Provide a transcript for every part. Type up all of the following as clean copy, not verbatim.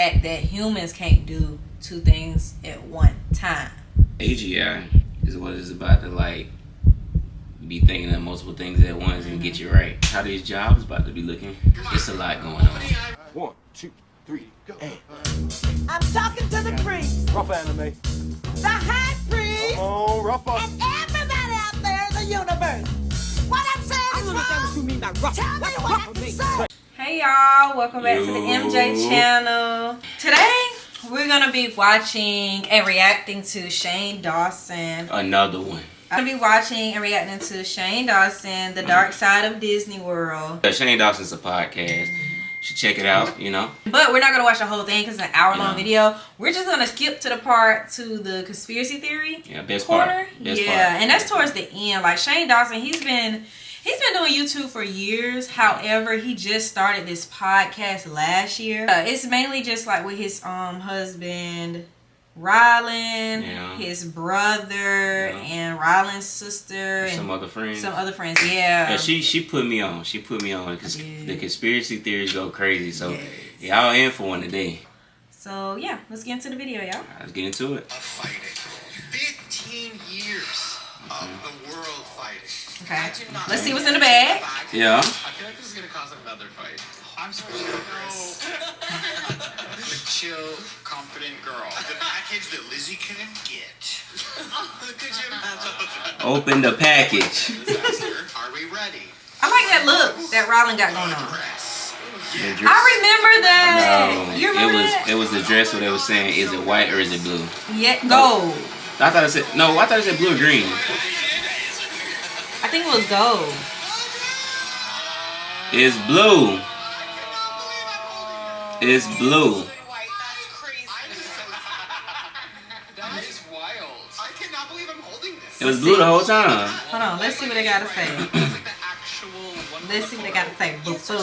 that humans can't do two things at one time. AGI is what it's about to like be thinking of multiple things at once and get you right. How these jobs about to be looking? It's a lot going on. 1, 2, 3, go. I'm talking to the priest, Rough anime. the high priest, Come on, rough up. and everybody out there in the universe. What I'm saying is wrong. Tell me what I can say. Hey y'all, welcome back to the MJ channel. Today we're gonna be watching and reacting to Shane Dawson. Another one. I'm gonna be watching and reacting to Shane Dawson, The Dark Side of Disney World. Shane Dawson's a podcast. You should check it out, you know. But we're not gonna watch the whole thing because it's an hour-long video. We're just gonna skip to the part to the conspiracy theory. Yeah, best corner. part. Best part. And that's towards the end. Like Shane Dawson, he's been doing YouTube for years. However, he just started this podcast last year. It's mainly just like with his husband Rylan, his brother, and Rylan's sister, and some other friends. Yeah. Yeah, she put me on. She put me on because the conspiracy theories go crazy. So y'all in for one today. So yeah, let's get into the video, y'all. Let's get into it. Fighting. 15 years of the world fighting. Okay. Let's see what's in the bag. Yeah. I feel like this is gonna cause another fight. I'm supposed to know. The chill, confident girl. The package that Lizzie couldn't get. Could you imagine? Open the package. Disaster. Are we ready? I like that look that Rylan got going on. Dress. I remember that. No, You remember that? it was the dress where they were saying, is it white or is it blue? Yeah, gold. I thought it said blue or green. I think it was gold. It's blue. It's blue. That is wild. I cannot believe I'm holding this. It was blue the whole time. Hold on, let's see what they gotta say. It's like the actual one. Let's see what they gotta say. Boo boo. Is it?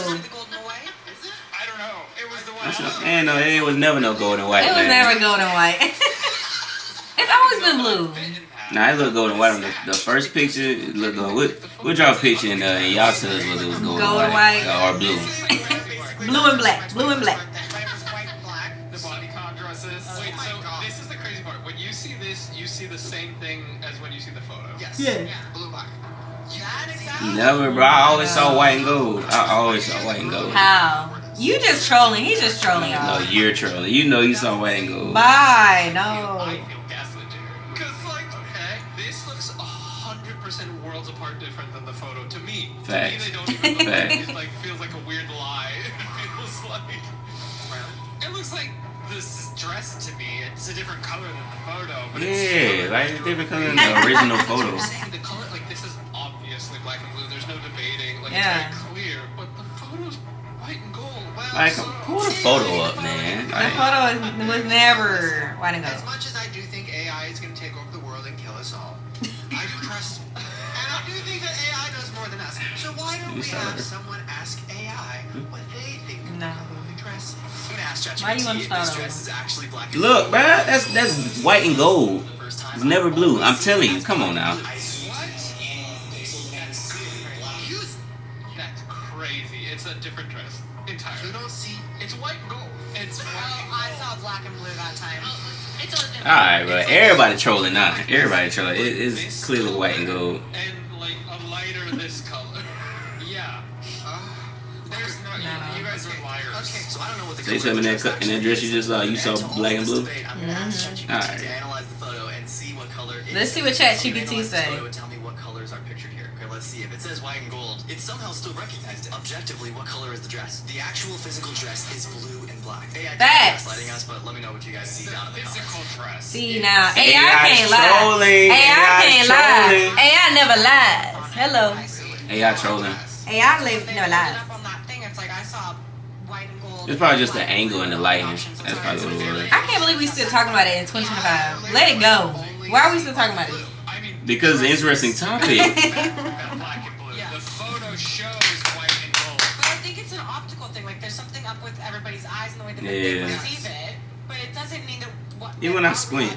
I don't know. It was the one. Man, no, it was never no gold and white. It was man. never gold and white. It's always been blue. Nah, it looked gold and white on the first picture. It looked gold. We'll draw a picture and y'all tell us whether it was gold Gold and and white white. or blue. Blue and black. Blue and black. The bodycon dresses. Wait, so this is the crazy part. When you see this, you see the same thing as when you see the photo. Yes. Yeah. Blue and black. Never, bro. I always saw white and gold. I always saw white and gold. How? You just trolling. He's just trolling No, y'all. you're trolling. You know you saw white and gold. Bye. I No. feel gaslit here. Because, like, okay, this looks 100% worlds apart different than the photo to me. Facts. To me, they don't even look like Facts. it, like, feels like a weird lie. It feels like... It looks like this dress to me. It's a different color than the photo. But Yeah, like a different color than the original photo. I'm saying the color, like, this is obviously black and blue. There's no debating. Like, Yeah. it's very clear. But the photo's white and gold. Well, Like, so pull the photo up, man. The Like, photo was never white and as gold. much as I do think AI is going to take over the world and kill us all, I do trust, and I do think that AI knows more than us. So why don't we have someone ask AI what they think of the No. color of the dress? I'm going to ask ChatGPT Why you wanna if start this over? dress is actually black and look, bro. That's white and gold. the first time. It's never blue. I'm telling you. Come on now. What? That's crazy. It's a different dress entirely. You don't see. It's white and gold. It's white. I saw black and blue that time. Alright, bro. Everybody trolling now. Everybody trolling. It's clearly white and gold. And like a lighter this color. Yeah. There's no. You guys are liars. Okay, so I don't know what the They tell me in that dress you just saw, you saw black and blue. I'm gonna ask ChatGPT Alright. to analyze the photo and see what color. Let's see what ChatGPT say. Tell me what colors are pictured here. Okay, let's see. If it says white and gold, it somehow still recognized it. Objectively, what color is the dress? The actual physical dress is blue and black. AI Facts. gaslighting us, but let me know what you guys see down in the physical dress. See now, AI AI can't lie. trolling. AI can't trolling. lie. AI never lies. Hello. AI trolling. AI never lies. Up on that thing, it's like I saw white and gold. It's probably just the angle and the lighting. That's probably what it was. I can't believe we still talking about it in 2025. Let it go. Why are we still talking about it? I mean, Because it's an interesting topic. black and blue. The photo shows white and gold. But I think it's an optical thing. Like there's something up with everybody's eyes and the way that Yeah. they perceive it. But it doesn't mean that what. Even when I squint.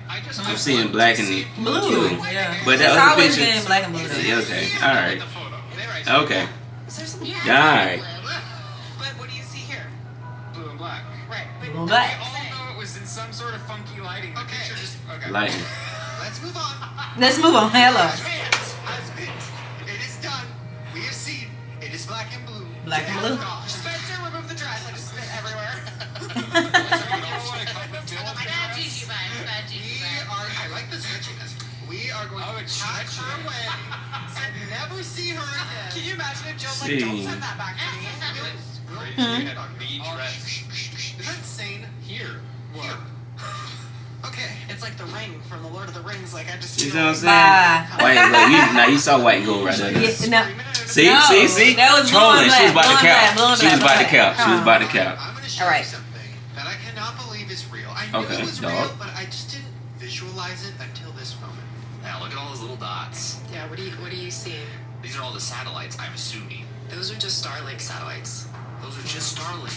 I just I'm seeing black and Blue. blue. Yeah. But It's that other always picture. been black and blue. Yeah, okay. Alright. the photo. They write Okay. Is there some? Alright. But what do you see here? blue and black. Right. going We back. all know it was in some sort of funky lighting. The picture just okay. Lightning. Let's move on. Let's move on. Hello. It is done. We have seen. It is black and blue. Black and blue. Spencer, remove the dress. I just spit everywhere. Bad Gigi vibes. Bad Gigi vibes. I like the stretchiness. We are going to pack her away and never see her again. Can you imagine if Joe's like, See. don't send that back to me? Is that insane? Here. Here. Okay. It's like the ring from the Lord of the Rings. Like, I just You feel know what I'm Bye. saying? White, look, now you saw white and gold right there. Yeah, no. See, No, see? that was Trolling. blue She was and about to black, cap. blue and She was black, about to cap. She was about to cap. I'm going to show All right. you something that I cannot believe is real. I knew Okay, it was dog. real, but I just didn't visualize it until this moment. Now look at all those little dots. Yeah, what do you see? These are all the satellites, I'm assuming. Those are just Starlink satellites. Those are just Starlink.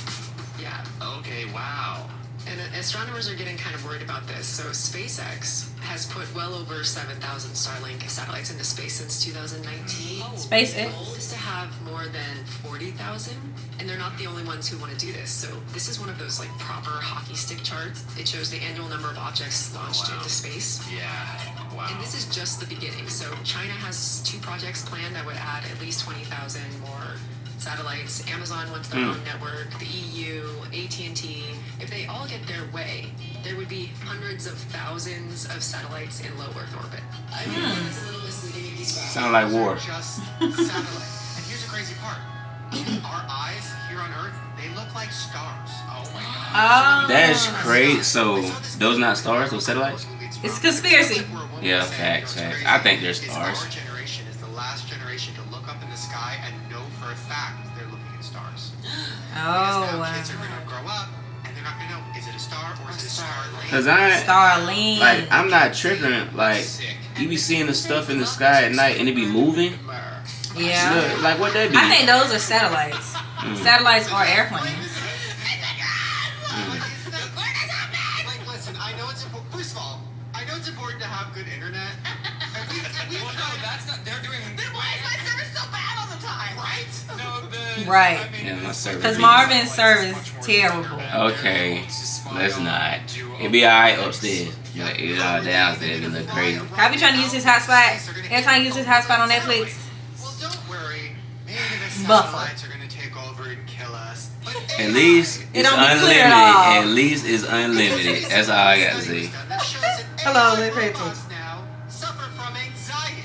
Yeah. Okay, wow. And astronomers are getting kind of worried about this. So SpaceX has put well over 7,000 Starlink satellites into space since 2019. SpaceX. The goal is to have more than 40,000, and they're not the only ones who want to do this. So this is one of those like proper hockey stick charts. It shows the annual number of objects launched into space. Yeah, wow. And this is just the beginning. So China has 2 projects planned that would add at least 20,000 more satellites. Amazon wants their own network. The EU, AT&T. If they all get their way, there would be hundreds of thousands of satellites in low Earth orbit. I mean, it's a little misleading in these Sound like war. Just satellites. And here's the crazy part. Our eyes here on Earth, they look like stars. Oh my God. That's crazy. So those not stars, those satellites? It's conspiracy. Yeah, facts. I think they're stars. Our generation is the last generation to look up in the sky and know for a fact they're looking at stars. Oh, Because now wow. kids are going to grow up and they're not going to know, is it a star or is it a Starlink? Cause I Starlink. like I'm not tripping. Like you be seeing the stuff in the sky at night and it be moving. Yeah. Look, like what that be? I think those are satellites. Satellites are airplanes. Like, listen, I know it's important. First of all, I know it's important to have good internet. And we Well, no, that's not. They're doing. Then why is my service so bad all the time? Right? No, Right. Yeah, my service. Because Marvin's service is terrible. Okay, let's not. It be alright upstairs, but it downstairs it look crazy. I be trying to use his hotspot. Every time I use his hotspot on Netflix. Well, don't worry. Maybe the Buffer. satellites are going to take over and kill us. But At least It it's don't be clear unlimited. at all. At least it's unlimited. That's all I got to say. Hello, they're crazy. Now suffer from anxiety.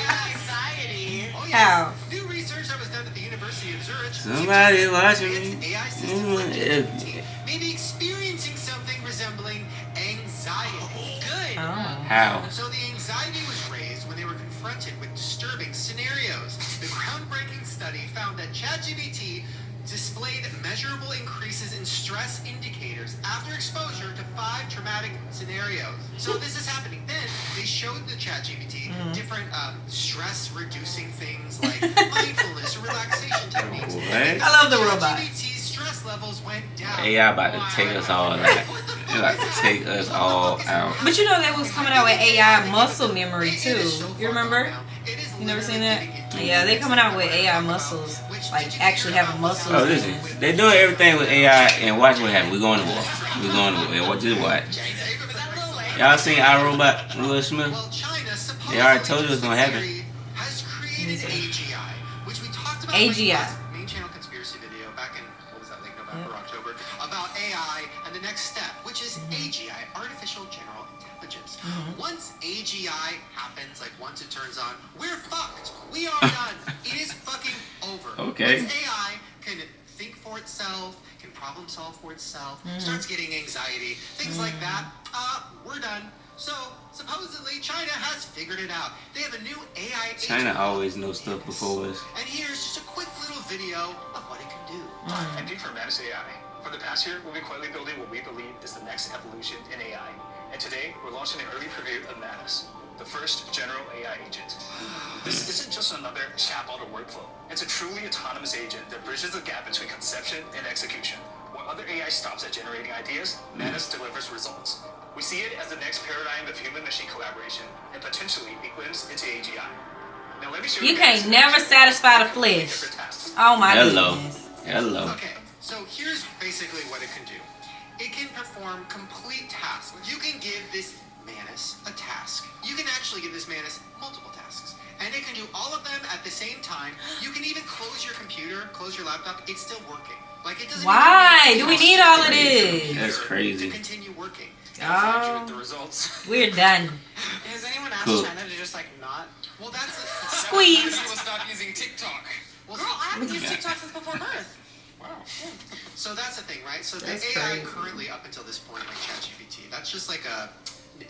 Anxiety. Oh, yes. How? New research that was done at the University of Zurich. Somebody watching me. AI systems like ChatGPT may be experiencing something resembling anxiety. Good. How? So the anxiety was raised when they were confronted with disturbing scenarios. The groundbreaking study found that ChatGPT displayed measurable increases in stress indicators after exposure to 5 traumatic scenarios. So this is happening. Then they showed the ChatGPT different stress-reducing things like mindfulness or relaxation techniques. What? I love the robots. ChatGPT's stress levels went down. AI about to take us all out. They about to take us all out. But you know they was coming out with AI muscle memory too. You remember? You never seen that? Yeah, they coming out with AI muscles. Like actually having muscles. Oh, listen, they're doing everything with AI and watch what happens. We're going to war. We're going to war. What just watch? Y'all seen iRobot, Will Smith? Well, China They already told you it was gonna happen. has created AGI, which we talked about AGI. in the last main channel conspiracy video back in, what was that, like November, October, about AI and the next step, which is AGI, Artificial General Intelligence. Once AGI happens, like once it turns on, we're fucked. We are done. It is fucking over. Okay. Once AI can think for itself, can problem solve for itself, starts getting anxiety, things like that, we're done. So, supposedly, China has figured it out. They have a new AI agent. China always knows stuff before us. And here's just a quick little video of what it can do. I'm Deep from Manus AI. For the past year, we've been quietly building what we believe is the next evolution in AI. And today, we're launching an early preview of Manus, the first general AI agent. This isn't just another chatbot or workflow. It's a truly autonomous agent that bridges the gap between conception and execution. While other AI stops at generating ideas, Manus delivers results. We see it as the next paradigm of human-machine collaboration and potentially a glimpse into AGI. You can't never satisfy the flesh. Oh my Hello. goodness. Hello. Okay, So here's basically what it can do. It can perform complete tasks. You can give this Manus a task. You can actually give this Manus multiple tasks. And it can do all of them at the same time. You can even close your computer, close your laptop. It's still working. Like it doesn't. Why do we need all of this? That's crazy. To continue working. Oh, The results. we're done. Has anyone asked Cool. China to just like not? Well, that's Squeeze. People stop using TikTok. Well, Girl, I haven't used TikTok since before birth. Wow. So that's the thing, right? So the That's AI crazy. currently up until this point, like ChatGPT, that's just like an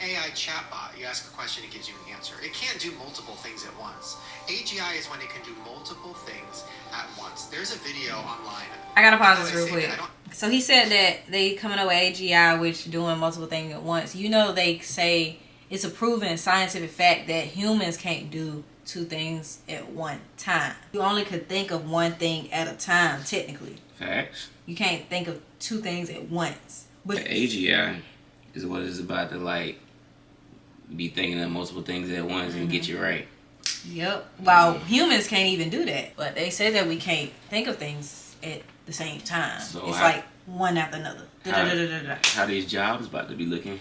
AI chatbot. You ask a question, it gives you an answer. It can't do multiple things at once. AGI is when it can do multiple things at once. There's a video online. I gotta pause this How do I real say quick. that? I don't- So he said that they coming up with AGI, which doing multiple things at once. You know, they say it's a proven scientific fact that humans can't do two things at one time. You only could think of one thing at a time, technically. Facts. You can't think of two things at once. But The AGI is what it's about to like be thinking of multiple things at once and get you right. yep. Well, humans can't even do that. But they say that we can't think of things at the same time. So it's how- like one after another. Da-da-da-da-da-da. How these jobs about to be looking?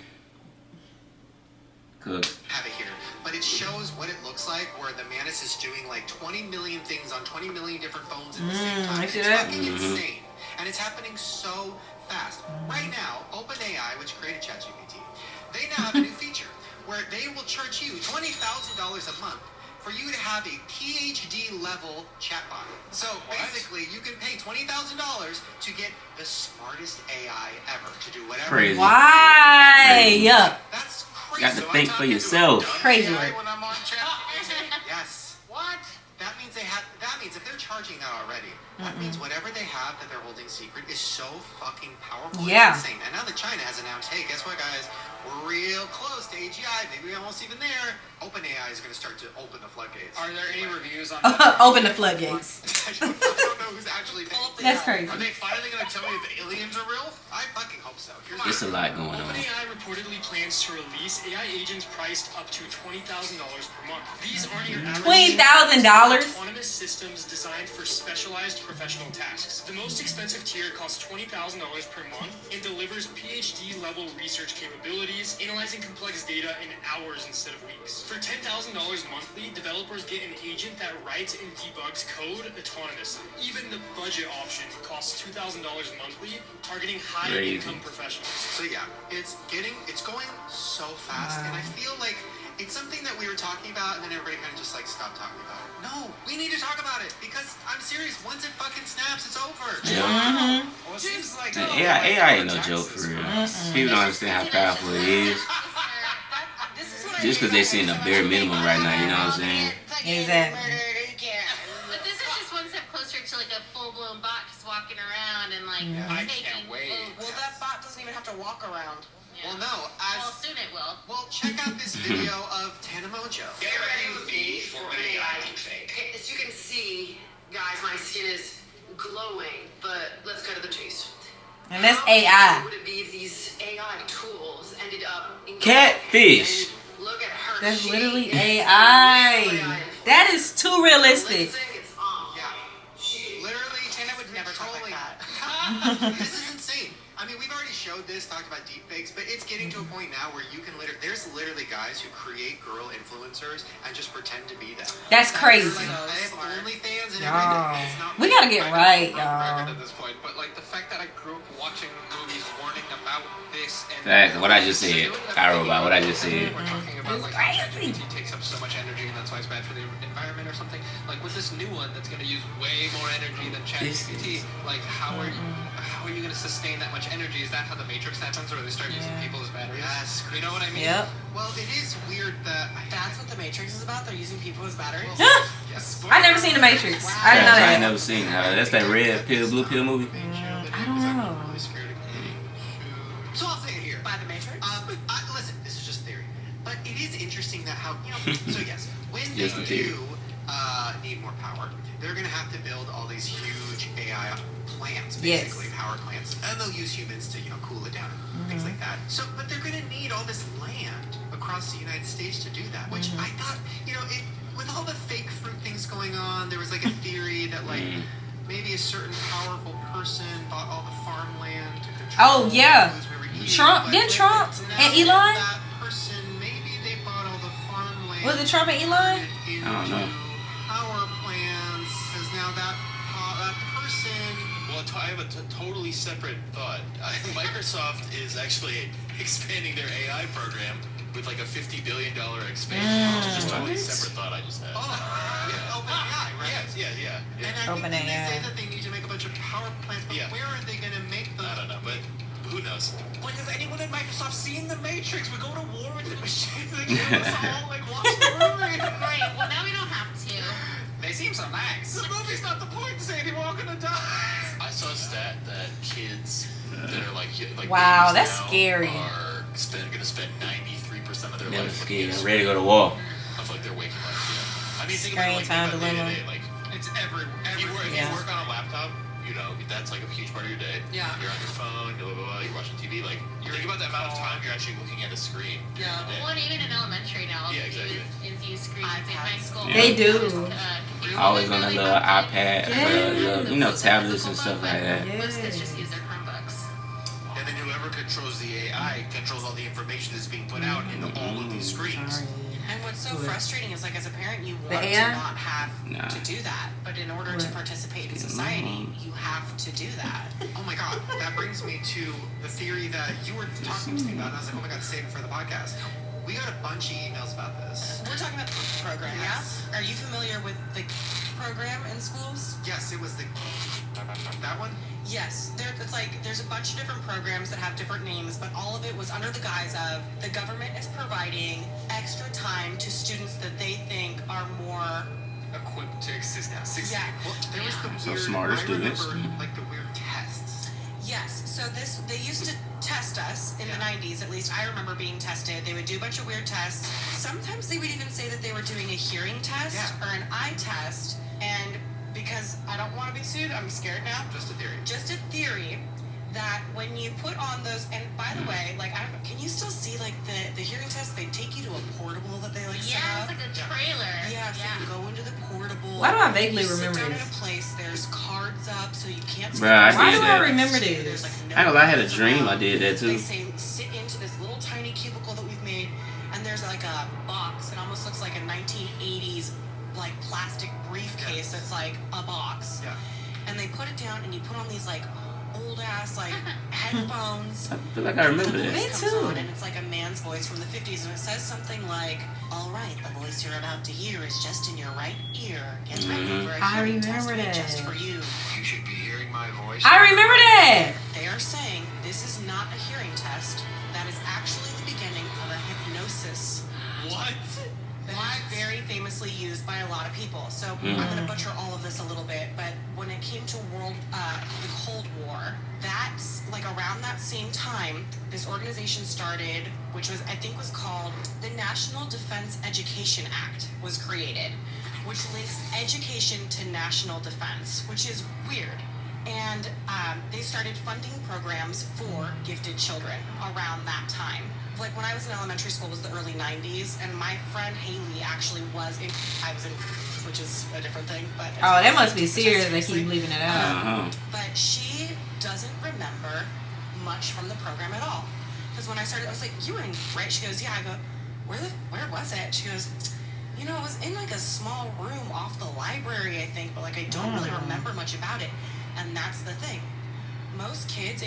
Cause have it here, but it shows what it looks like where the Manus is doing like 20 million things on 20 million different phones at the same time. I see It's that. fucking insane, and it's happening so fast. Right now, OpenAI, which created ChatGPT, they now have a new feature where they will charge you $20,000 a month for you to have a PhD level chatbot. So basically, you can pay $20,000 to get the smartest AI ever to do whatever. Crazy. Why? That's crazy. got to think for yourself. Crazy AI work. when I'm on ChatGPT? Yes. What? That means they have. That means if they're charging that already, that means whatever they have that they're holding secret is so fucking powerful. Yeah. It's insane. And now that China has announced, hey, guess what, guys? We're real close to AGI. Maybe we're almost even there. OpenAI is going to start to open the floodgates. Are there any reviews on Open the floodgates. I don't know who's actually paying. That's crazy. Are they finally going to tell me if the aliens are real? I fucking hope so. Here's it's a lot going on. OpenAI reportedly plans to release AI agents priced up to $20,000 per month. These aren't your average $20,000? autonomous systems designed for specialized professional tasks. The most expensive tier costs $20,000 per month and delivers PhD level research capabilities, analyzing complex data in hours instead of weeks. For $10,000 monthly, developers get an agent that writes and debugs code autonomously. Even the budget option costs $2,000 monthly, targeting high-income professionals. So yeah, it's going so fast, and I feel like it's something that we were talking about, and then everybody kind of just like stopped talking about it. No, we need to talk about it because I'm serious. Once it fucking snaps, it's over. Yeah. Well, it seems like Man, AI ain't no joke for real. People don't understand how powerful it is. Just because they're seeing the bare minimum right now, you know what I'm saying? Exactly. But this is just one step closer to like a full-blown bot just walking around and like I taking can't wait. votes. Well, that bot doesn't even have to walk around. Yeah. Well, no. Well, soon it will. Well, check out this video of Tana Mojo. Get ready with me for an AI deepfake. Okay, as you can see, guys, my skin is glowing, but let's go to the chase. And that's How AI. would it be if these AI tools ended up in Catfish. And look at her. That's She literally is AI. That is too realistic. Lip sync, it's on. Yeah. Literally, Tana would never talk like controlling- that. This is insane. I mean, we've already showed this, talked about deepfakes, but it's getting to a point now where you can there's literally guys who create girl influencers and just pretend to be them. That's crazy. Like, I have OnlyFans and Y'all. everything. It's not We real. gotta get right, record y'all. at this point, but like the fact that I grew up watching movies warning about this and Facts. What I just said. I wrote about what I just said. We're talking about It's like crazy. ChatGPT takes up so much energy and that's why it's bad for the environment or something. Like with this new one that's going to use way more energy than ChatGPT, like how are you going to sustain that much energy? Is that how the Matrix happens, or they start using people as batteries? Yes. You know what I mean? Yep. Well, it is weird that That's what the Matrix is about. They're using people as batteries. I never seen The Matrix. I didn't know Facts, I ain't that. never seen that's that red pill, blue pill movie. I don't know. So I'll say it here. By the Matrix. Listen, this is just theory, but it is interesting that how So yes, when Just they a theory. do need more power, they're gonna have to build all these huge AI plants, Yes. basically power plants, and they'll use humans to cool it down and things like that. So, but they're gonna need all this land across the United States to do that, which I thought with all the fake fruit things going on, there was like a theory that like maybe a certain powerful person bought all the farmland to control. Oh yeah, the foods we were eating, Trump. but Didn't Trump now and Elon? That person, maybe they bought all the farmland. Was it Trump and Elon? I don't know. Power plants, because now that person. Well, I have a totally separate thought. Microsoft is actually expanding their AI program with like a $50 billion expansion. Which is just a totally separate thought I just had. Oh, yeah, OpenAI, right? Yeah. And I think they OpenAI. say that they need to make a bunch of power plants, but where are they going to make those? I don't know, but who knows? Like, has anyone at Microsoft seen The Matrix? We go to war with the machines and they kill us all, like, watch the movie. Right, well, now we don't have to. They seem so nice. The movie's not the point, Sadie. We're all gonna die. I saw a stat that kids that are like Wow, babies that's now scary. are gonna spend 93% of their Never life scared. looking at I'm ready to go to war. of like their waking life. Yeah. I mean, think Screen about time it, like dilemma. day-to-day, like It's everywhere. if Yeah. you work on a laptop, you know that's like a huge part of your day. Yeah. You're on your phone, blah blah blah. You're watching TV. Like think about the amount of time you're actually looking at a screen. Yeah. Well, and even in elementary now, Yeah, exactly. is use screens in high school. They do. Always on the little iPad, you know, tablets and stuff like that. Most kids just use their Chromebooks. And then whoever controls the AI controls all the information that's being put out into all of these screens. And what's so frustrating is, like, as a parent, you The want to AI? not have to do that, but in order to participate in society, you have to do that. Oh my god, that brings me to the theory that you were talking to me about, and I was like, oh my god, save it for the podcast. We got a bunch of emails about this. We're talking about the program, Yes. yeah? Are you familiar with the program in schools? Yes, it was that one? Yes, it's like there's a bunch of different programs that have different names, but all of it was under the guise of the government is providing extra time to students that they think are more Equipped to exist now. Yeah. Well, there was the So weird, smarter students. I remember, like, the weird tests. Yes, so they used to test us in the 90s, at least I remember being tested. They would do a bunch of weird tests. Sometimes they would even say that they were doing a hearing test or an eye test, and because I don't want to be sued, I'm scared now. Just a theory. Just a theory that when you put on those, and by the way, like, I don't know, can you still see, like, the hearing test? They take you to a portable that they, like, set Yeah, up. it's like a trailer. Yeah, so you go into the portable. Why do I vaguely you remember sit down this? at a place, there's cards up, so you can't see. Bruh, I Why did do I that. remember There's, this? like, I ain't gonna lie, I had a dream I did that They too. say sit into this little tiny cubicle that we've made, and there's like a box. It almost looks like a 1980s like plastic briefcase that's like a box. Yeah. And they put it down, and you put on these like old ass like headphones. I feel like I remember And the that. voice Me comes too. on, and it's like a man's voice from the 50s, and it says something like, "All right, the voice you're about to hear is just in your right ear. Get ready for a I hearing test remember made that. just for you." You should be hearing my voice. I remember that. They are saying this is not a hearing test. That is actually the beginning of a hypnosis. What? That is very famously used by a lot of people. So I'm going to butcher all of this a little bit, but when it came to the Cold War, that's like around that same time, this organization started, which was, I think was called the National Defense Education Act was created, which links education to national defense, which is weird. And they started funding programs for gifted children around that time. Like when I was in elementary school, it was the early 90s, and my friend Haley actually was in, I was in, which is a different thing, but. Oh, that must be serious. They keep leaving it out. But she doesn't remember much from the program at all. Because when I started, I was like, "You were in, right?" She goes, "Yeah." I go, where was it? She goes, "You know, it was in like a small room off the library, I think, but like I don't really remember much about it." And that's the thing. Most kids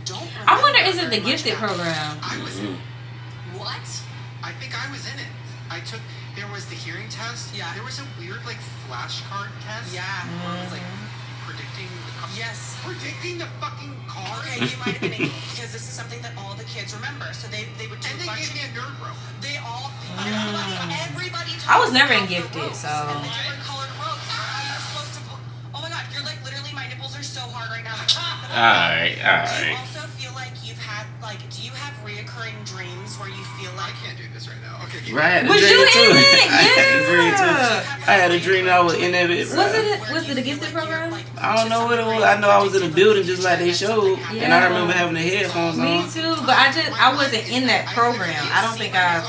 don't remember. I wonder, is it the very much gifted about it. program? I was in. What? I think I was in it. There was the hearing test. Yeah. There was a weird, like, flashcard test. Yeah. Where it was, like, predicting the car. Yes. Predicting the fucking car. Okay, you might have been in, because this is something that all the kids remember. So they would do And a they bunch gave me a nerd rope. They all, everybody I was talks never in about the gifted, ropes so. and the different colored ropes. How you're supposed to oh my god, you're like literally, my nipples are so hard right now. Alright, Do you alright. also feel like you've had, like, do you have reoccurring dreams where you feel I like can't do this right now. Okay, keep Right, I had a Was dream you too. in it? I had a dream too. Yeah. I had a dream that I was in it. Was it a gifted program? I don't know what it was. I know I was in a building just like they showed, and I remember having the headphones Me on. too, but I wasn't in that program. I don't think I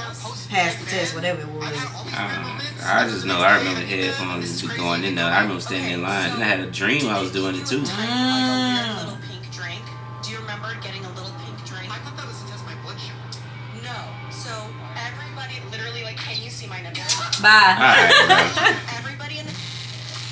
passed the test, whatever it was. I I just know I remember headphones going in there. I remember standing in line. Then I had a dream I was doing it too. Like a little pink drink. Do you remember getting a little pink drink? I thought that was to test my blood sugar. No. So everybody literally like, can you see my number? Bye. Alright, Everybody in the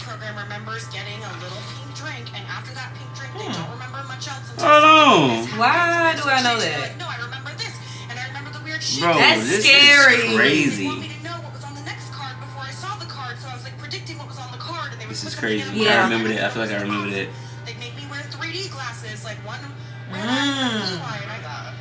program remembers getting a little pink drink, and after that pink drink, they don't remember much else until Hold on. Why do I know they're that? like, no, I remember this, and I remember the weird shit. Bro, That's this scary. is crazy. They want me to know what was on the next card before I saw the card, so I was like predicting what was on the card, and they would This is put something crazy. in a Yeah. I remember that. I feel like I remember that. They'd make me wear 3D glasses, like one red eye, blue eye, and I got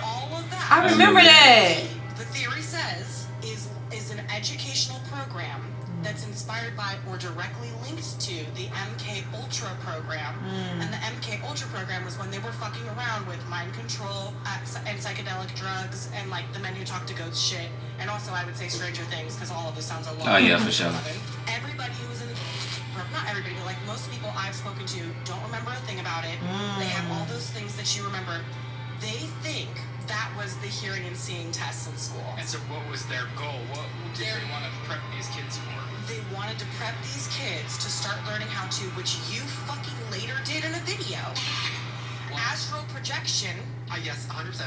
all of that. I remember that. The theory says is an educational program that's inspired by or directly linked to the MK Ultra program. And the MK Ultra program was when they were fucking around with mind control and psychedelic drugs and like the Men Who Talk to Ghosts shit. And also I would say Stranger Things because all of this sounds a lot. Oh, yeah, for sure. Everybody who was in the not everybody, but like most people I've spoken to don't remember a thing about it. They have all those things that you remember. They think that was the hearing and seeing tests in school. And so what was their goal? What did they want to prep these kids for? They wanted to prep these kids to start learning how to, which you fucking later did in a video. Astral projection. Yes, 100%.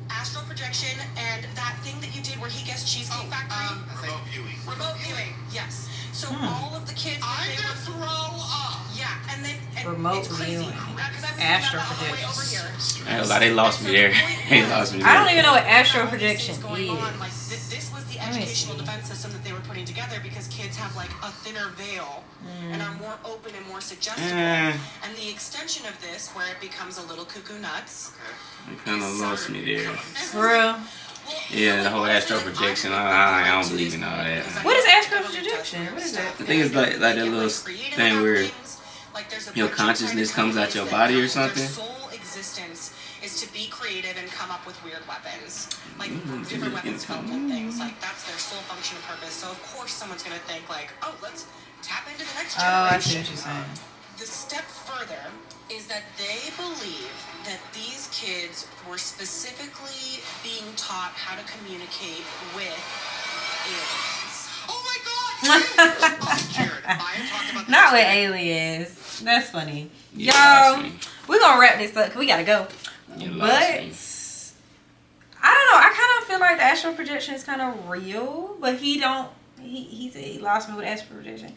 Astral projection and that thing that you did where he guessed Cheesecake Factory. Remote viewing. Remote viewing, yes. So all of the kids that I'm they gonna were throw up. yeah, and then Remote it's crazy. viewing. Because I was Astral thinking about that on the way over projection. here. I ain't gonna lie, they lost me there. They lost me there. I don't even know what astral projection Going on, like, is. this was the Let me educational see. defense system that they were putting together because kids have like a thinner veil and are more open and more suggestible. And the extension of this, where it becomes a little cuckoo nuts. They kind of lost me there. For real? Yeah, the whole astral projection. I don't believe in all that. What is astral projection? What is that? I think it's like that little thing where your consciousness comes out your body or something. Their sole existence is to be creative and come up with weird weapons, like different weapons development things. Like that's their sole function and purpose. So of course someone's gonna think like, oh, let's tap into the next generation. Oh, I see what you're saying. The step further is that they believe that these kids were specifically being taught how to communicate with aliens. Oh my God! Jared, I am talking about Not with aliens. That's funny. You Yo, lost me. we're gonna wrap this up 'cause we gotta go. You But lost me. I don't know. I kind of feel like the astral projection is kind of real, but he said he lost me with astral projection.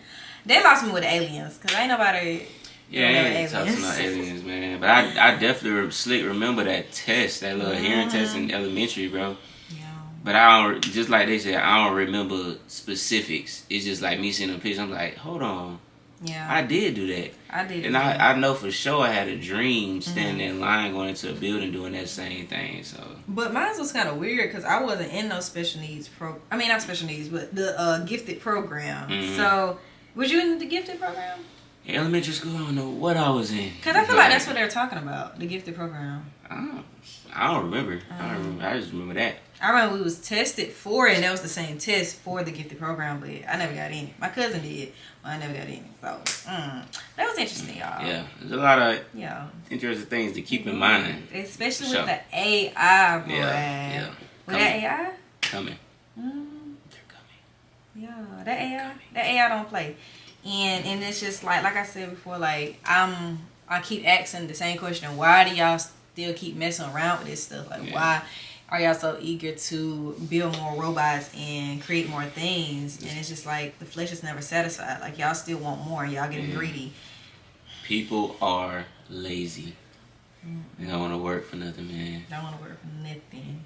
They lost me with aliens because ain't nobody. Yeah, I ain't talking about aliens, man. But I definitely slick remember that test, that little hearing test in elementary, bro. Yeah. But I don't, just like they said, I don't remember specifics. It's just like me seeing a picture. I'm like, hold on. Yeah. I did do that. I did. And I know for sure I had a dream standing in line going into a building doing that same thing. So. But mine was kind of weird because I wasn't in no special needs I mean, not special needs, but the gifted program. So, was you in the gifted program? In elementary school, I don't know what I was in. Because I feel like that's what they're talking about, the gifted program. I don't remember. I just remember that. I remember we was tested for it, and that was the same test for the gifted program, but I never got in it. My cousin did, but I never got in it. So, that was interesting, y'all. Yeah, there's a lot of Yeah. interesting things to keep in mind. Especially For with sure. the AI, boy. Yeah. With that AI? Coming. They're coming. Yeah, that AI don't play. And it's just like I said before, like I keep asking the same question. Why do y'all still keep messing around with this stuff? Like why are y'all so eager to build more robots and create more things? And it's just like the flesh is never satisfied. Like y'all still want more and y'all getting greedy. People are lazy. They don't want to work for nothing, man. Don't want to work for nothing.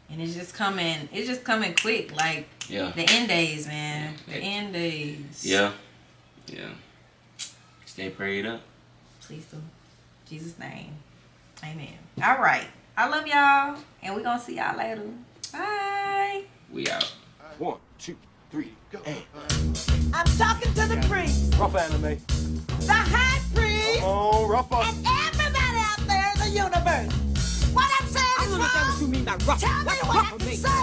And it's just coming quick. Like the end days, man. The end days. Yeah. Stay prayed up. Please do. In Jesus' name. Amen. All right. I love y'all. And we're going to see y'all later. Bye. We out. 1, 2, 3, go. I'm talking to the priest, Rough anime. the high priest, Come on, rough us. and everybody out there in the universe. What I'm saying is wrong. Tell me what I can say.